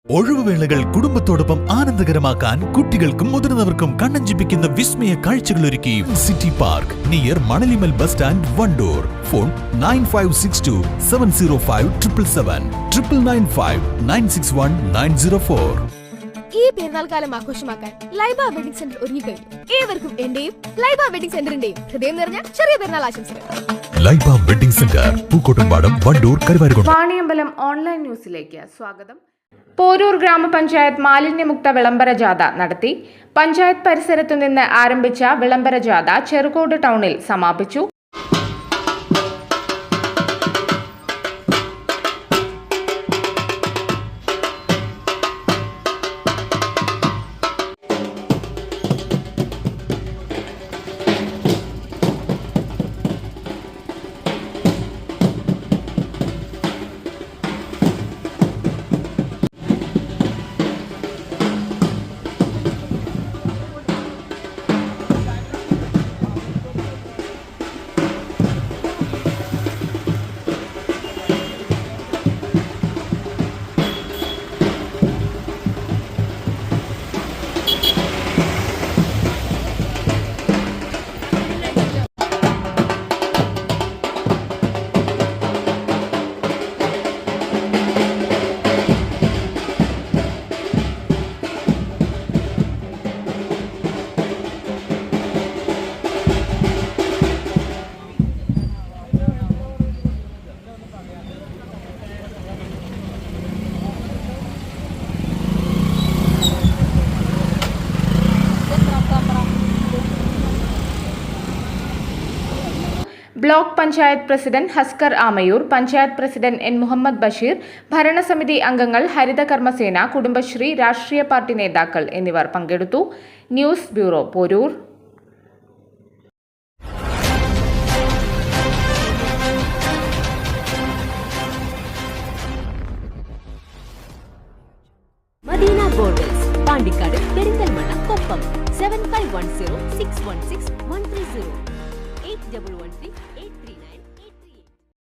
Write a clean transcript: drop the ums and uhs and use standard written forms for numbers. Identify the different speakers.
Speaker 1: ഒഴിവുവേളകൾ കുടുംബത്തോടൊപ്പം ആനന്ദകരമാക്കാൻ കുട്ടികൾക്കും മുതിർന്നവർക്കും കണ്ണഞ്ചിപ്പിക്കുന്ന വിസ്മയ കാഴ്ചകളൊരുക്കി city park near Manalimal bus stand Wandoor. Phone 9562705777 995961904.
Speaker 2: ഈ പെരുന്നാൾ കാലം ആഘോഷമാക്കാൻ ലൈബ വെഡിംഗ് സെന്റർ ഒരുങ്ങിക്കഴിഞ്ഞു. ഏവർക്കും എന്റെയും ലൈബ വെഡിംഗ് സെന്ററിന്റെയും ഹൃദയം നിറഞ്ഞ ചെറിയ പെരുന്നാൾ ആശംസകൾ.
Speaker 1: Laiba wedding centre, Pookkottumpadam, Wandoor, Karuvarakundu.
Speaker 3: Vaniyambalam online ന്യൂസിലേക്ക് സ്വാഗതം. പോരൂർ ഗ്രാമപഞ്ചായത്ത് മാലിന്യമുക്ത വിളംബര ജാഥ നടത്തി. പഞ്ചായത്ത് പരിസരത്തു നിന്ന് ആരംഭിച്ച വിളംബര ജാഥ ചെറുകോട് ടൗണിൽ സമാപിച്ചു. Block panchayat president Haskar Amayur, panchayat president N Muhammad Basheer, ഭരണസമിതി അംഗങ്ങൾ, ഹരിതകർമ്മസേന, കുടുംബശ്രീ, രാഷ്ട്രീയ പാർട്ടി നേതാക്കൾ എന്നിവർ പങ്കെടുത്തു. News bureau, Poroor.
Speaker 4: Madina borders, Pandikkad, Perinthalmanna, Koppam. 7510 616 130 8113